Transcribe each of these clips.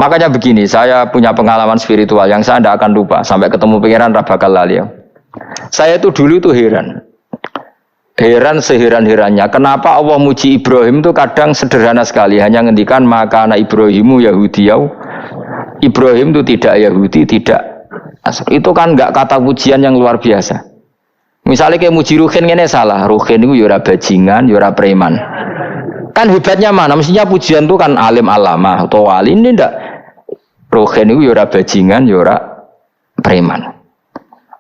Makanya begini, saya punya pengalaman spiritual yang saya tidak akan lupa sampai ketemu pangeran ra bakal lali. Saya itu dulu itu heran seheran-herannya kenapa Allah muji Ibrahim itu kadang sederhana sekali, hanya ngendikan maka anak Ibrahimu Yahudiyau. Ibrahim itu tidak Yahudi, tidak Nasrani. Itu kan enggak kata pujian yang luar biasa. Misalnya kayak muji Ruhin ini salah, Ruhin itu yura bajingan, yura preman. Kan hebatnya mana? Mestinya pujian itu kan alim alama atau wali, ini enggak. Ruhin itu yura bajingan, yura preman.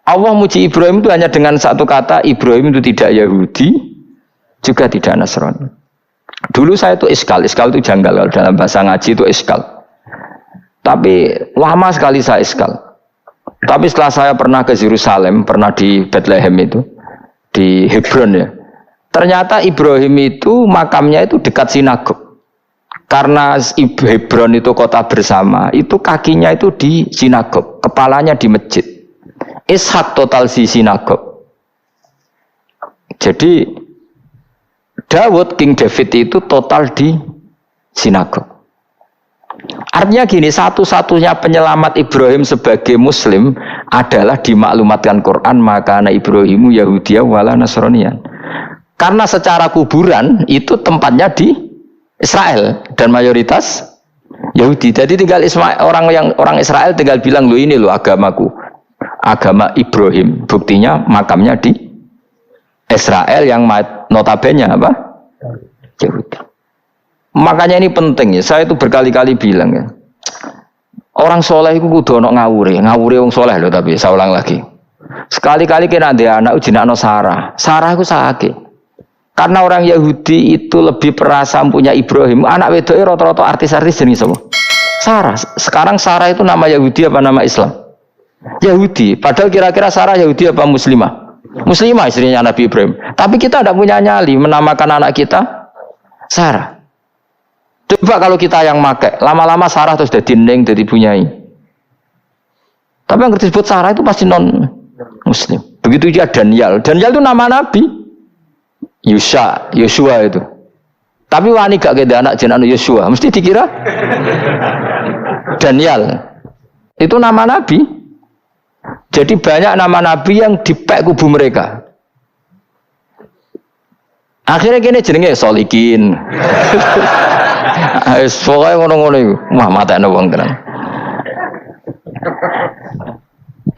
Allah muji Ibrahim itu hanya dengan satu kata, Ibrahim itu tidak Yahudi, juga tidak Nasrani. Dulu saya itu iskal itu janggal, kalau dalam bahasa ngaji itu iskal. Tapi lama sekali saya iskal. Tapi setelah saya pernah ke Yerusalem, pernah di Bethlehem itu, di Hebron ya. Ternyata Ibrahim itu makamnya itu dekat sinagog. Karena Hebron itu kota bersama, itu kakinya itu di sinagog, kepalanya di masjid. Ishak total di sinagog. Jadi King David itu total di sinagog. Artinya gini, satu-satunya penyelamat Ibrahim sebagai Muslim adalah dimaklumatkan Quran maka anak Ibrahimu Yahudiyah wala Nasraniyan. Karena secara kuburan itu tempatnya di Israel dan mayoritas Yahudi. Jadi tinggal orang Israel tinggal bilang lo ini lo agamaku. Agama Ibrahim, buktinya makamnya di Israel yang notabene apa? Yahudi. Makanya ini penting ya. Saya itu berkali-kali bilang ya. Orang soleh itu kudu ono ngawure wong soleh loh, tapi saya ulang lagi. Sekali-kali kena dia anak jinakno Sarah. Sarah itu sakit. Karena orang Yahudi itu lebih perasa punya Ibrahim. Anak wedoke rata-rata artis-artis jenis apa? Sarah. Sekarang Sarah itu nama Yahudi apa nama Islam? Yahudi, padahal kira-kira Sarah Yahudi apa Muslimah? Muslimah istrinya Nabi Ibrahim. Tapi kita tidak punya nyali menamakan anak kita Sarah. Coba kalau kita yang make, lama-lama Sarah terus jadi neng, jadi punyai. Tapi yang disebut Sarah itu pasti non Muslim. Begitu juga Daniel. Daniel itu nama Nabi. Yosua itu. Tapi wani gak ada anak jenenge Yosua, mesti dikira Daniel. Itu nama Nabi. Jadi banyak nama Nabi yang dipek kubu mereka. Akhirnya gini jenenge Solikin. Pokoknya ngono-ngono itu. Wah matane wong tenan.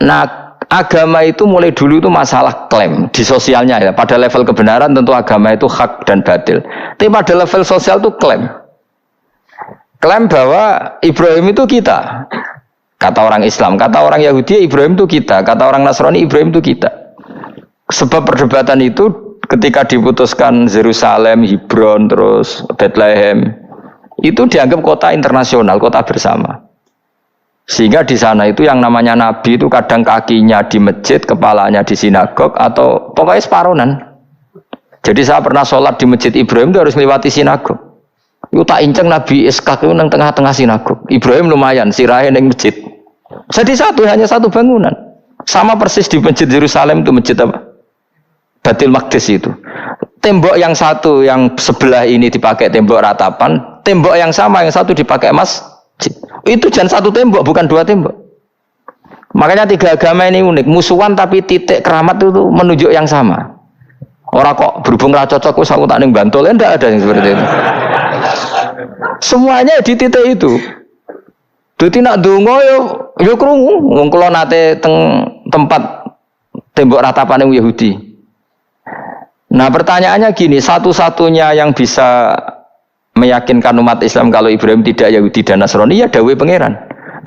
Nah, agama itu mulai dulu itu masalah klaim di sosialnya ya. Pada level kebenaran tentu agama itu hak dan batil. Tapi pada level sosial itu klaim. Klaim bahwa Ibrahim itu kita. Kata orang Islam, kata orang Yahudi Ibrahim itu kita, kata orang Nasrani Ibrahim itu kita. Sebab perdebatan itu ketika diputuskan Yerusalem, Hebron, terus Bethlehem, itu dianggap kota internasional, kota bersama. Sehingga di sana itu yang namanya Nabi itu kadang kakinya di masjid, kepalanya di sinagog, atau pokoknya separuhan. Jadi saya pernah sholat di masjid Ibrahim itu harus melewati sinagog. Itu tak inceng Nabi Ishak itu nang tengah-tengah sinagog. Ibrahim lumayan, sirahe nang masjid. Jadi hanya satu bangunan. Sama persis di masjid Yerusalem itu masjid apa? Baitul Maqdis itu. Tembok yang satu yang sebelah ini dipakai tembok ratapan, tembok yang sama yang satu dipakai masjid. Itu jangan satu tembok, bukan dua tembok. Makanya tiga agama ini unik, musuhan tapi titik keramat itu menunjuk yang sama. Orang kok berhubung ra cocok wis aku tak ning Bantul, enggak ada yang seperti itu. Semuanya di titik itu. Dadi nak ndonga yo krungu wong kula nate tempat tembok ratapan yang Yahudi. Nah, pertanyaannya gini, satu-satunya yang bisa meyakinkan umat Islam kalau Ibrahim tidak Yahudi dan Nasrani ya dawuh pangeran.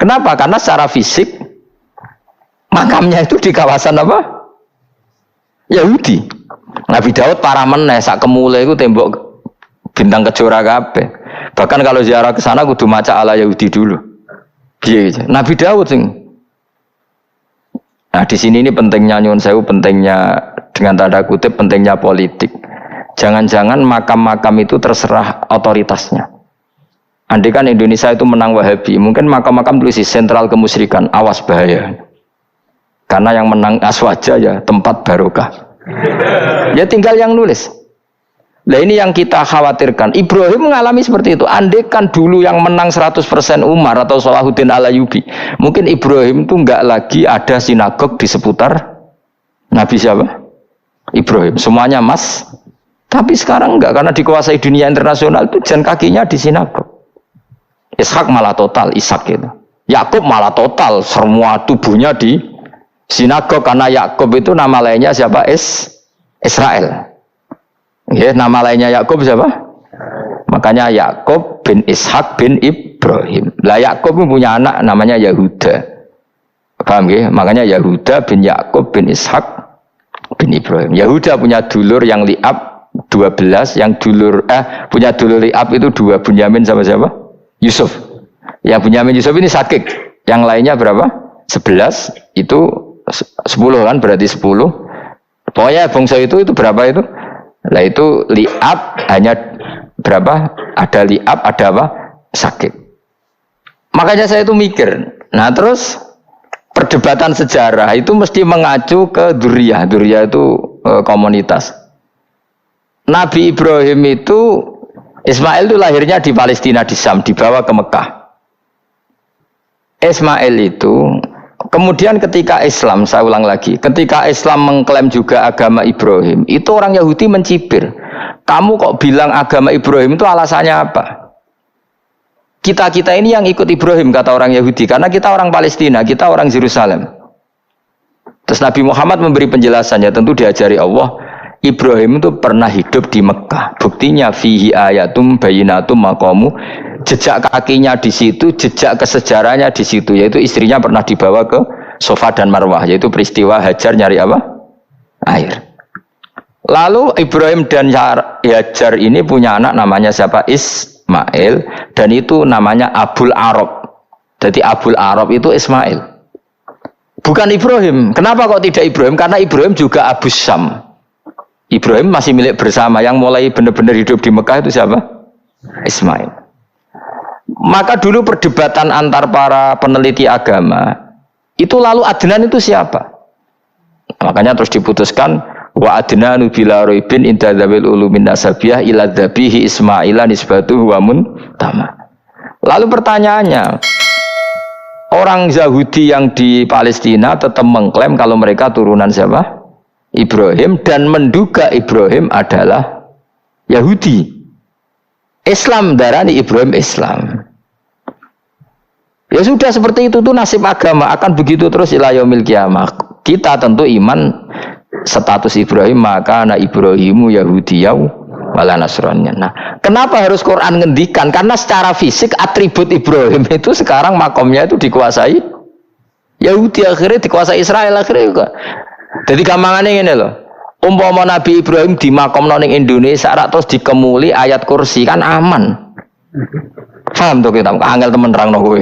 Kenapa? Karena secara fisik makamnya itu di kawasan apa? Yahudi. Nabi Daud para meneh sak kemule iku tembok bintang kejora kabeh. Bahkan kalau ziarah ke sana kudu maca ala Yahudi dulu. Piye gitu. Nabi Daud sing. Nah, di sini ini pentingnya nyuwun sewu, pentingnya dengan tanda kutip pentingnya politik. Jangan-jangan makam-makam itu terserah otoritasnya. Andai kan Indonesia itu menang Wahabi, mungkin makam-makam tulis sentral kemusyrikan, awas bahaya. Karena yang menang Aswaja ya tempat barokah. Ya tinggal yang nulis. Nah ini yang kita khawatirkan. Ibrahim mengalami seperti itu. Andai kan dulu yang menang 100% Umar atau Salahuddin Al-Ayyubi, mungkin Ibrahim itu enggak lagi ada sinagog di seputar Nabi siapa? Ibrahim. Semuanya mas. Tapi sekarang enggak, karena dikuasai dunia internasional itu jalan kakinya di sinagog. Ishak malah total, Ishak itu. Yakub malah total, semua tubuhnya di sinagog, karena Yakub itu nama lainnya siapa? Israel. Ya, nama lainnya Yakub siapa? Makanya Yakub bin Ishak bin Ibrahim. Lah Yakub punya anak namanya Yahuda. Paham ya? Makanya Yahuda bin Yakub bin Ishak bin Ibrahim. Yahuda punya dulur yang li'ab 12, yang punya dulur li'ab itu 2, Bunyamin sama siapa? Yusuf. Yang Bunyamin Yusuf ini sakit. Yang lainnya berapa? 11. Itu 10 kan, berarti 10. Pokoknya bangsa itu berapa itu? Lah itu li'ab hanya berapa? Ada li'ab, ada apa? Sakit. Makanya saya itu mikir. Nah terus perdebatan sejarah itu mesti mengacu ke Dzurriyyah. Dzurriyyah itu komunitas. Nabi Ibrahim itu, Ismail itu lahirnya di Palestina, di Syam, dibawa ke Mekah. Ismail itu kemudian ketika Islam, saya ulang lagi, ketika Islam mengklaim juga agama Ibrahim, itu orang Yahudi mencibir. Kamu kok bilang agama Ibrahim itu alasannya apa? Kita ini yang ikut Ibrahim, kata orang Yahudi, karena kita orang Palestina, kita orang Yerusalem. Terus Nabi Muhammad memberi penjelasannya, tentu diajari Allah, Ibrahim itu pernah hidup di Mekah. Buktinya fihi ayatum bayinatum maqamu, jejak kakinya di situ, jejak kesejarahnya di situ, yaitu istrinya pernah dibawa ke Safa dan Marwah, yaitu peristiwa Hajar nyari apa? Air. Lalu Ibrahim dan Hajar ini punya anak namanya siapa? Ismail, dan itu namanya Abul Arab. Jadi Abul Arab itu Ismail. Bukan Ibrahim. Kenapa kok tidak Ibrahim? Karena Ibrahim juga Abu Syam. Ibrahim masih milik bersama. Yang mulai benar-benar hidup di Mekah itu siapa? Ismail. Maka dulu perdebatan antar para peneliti agama itu, lalu Adnan itu siapa? Makanya terus diputuskan wa adnanu bila raibin inda dzawil ulumin nasabiyah ila dzabihi Ismaila nisbatuhu wa muntama. Lalu pertanyaannya, orang Yahudi yang di Palestina tetap mengklaim kalau mereka turunan siapa? Ibrahim, dan menduga Ibrahim adalah Yahudi. Islam darani Ibrahim Islam. Ya sudah, seperti itu tuh nasib agama, akan begitu terus ila yaumil qiyamah. Kita tentu iman status Ibrahim, maka anak Ibrahimu Yahudiyau wala Nasraniyah. Nah, kenapa harus Quran ngendikan? Karena secara fisik atribut Ibrahim itu sekarang makomnya itu dikuasai Yahudi, akhirnya dikuasai Israel akhirnya juga. Jadi gampangannya ini loh. Umpama Nabi Ibrahim di makom ning Indonesia terus dikemuli ayat kursi, kan aman. Paham tuh kita, angel temen nerangno kowe.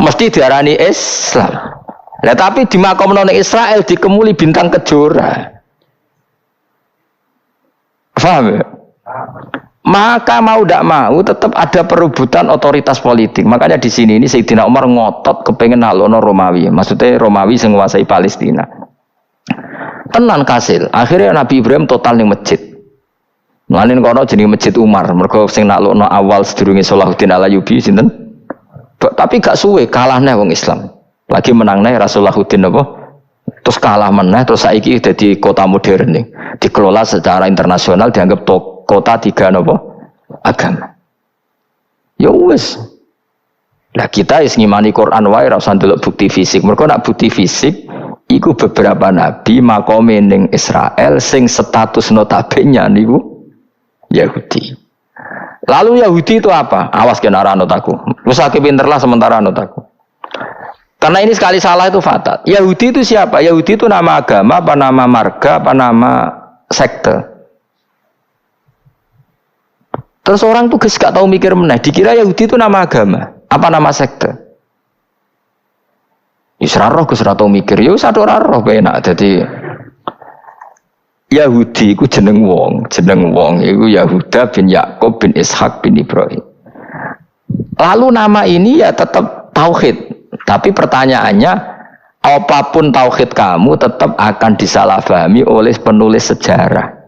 Mesti diarani Islam. Lah tapi di makom ning Israel dikemuli bintang kejora. Paham ya? Maka mau tidak mau tetap ada perebutan otoritas politik. Makanya di sini ini Sayyidina Umar ngotot kepengen nalono Romawi. Maksudnya Romawi sing nguasai Palestina. Tenan kasil. Akhirnya Nabi Ibrahim total ning masjid. Mulane kono jenenge Masjid Umar, mergo sing naklukno awal sedurunge Salahuddin Al-Ayyubi sinten? Tapi gak suwe kalahne wong Islam. Lagi menangne Rasulullahuddin apa? Terus kalah meneh, terus saiki dadi kota modern nih. Dikelola secara internasional, dianggap kota tiga napa? Agama. Ya wis. Lah kita wis ngimani Quran wae ora usah ndelok bukti fisik. Mergo nek bukti fisik iku beberapa nabi makome ning Israel sing status notabene niku Yahudi. Lalu Yahudi itu apa? Awas kena anut aku. Usah pinterlah sementara anut aku. Karena ini sekali salah itu fatal. Yahudi itu siapa? Yahudi itu nama agama, apa nama marga, apa nama sekte. Terus orang tuh gak tahu mikir meneh. Dikira Yahudi itu nama agama, apa nama sekte. Isra roh gus ora tau mikir. Ya wis ora roh penak. Dadi Yahudi iku jeneng wong iku Yahuda bin Yakub bin Ishak bin Ibrahim. Lalu nama ini ya tetap tauhid, tapi pertanyaannya apapun tauhid kamu tetap akan disalahpahami oleh penulis sejarah.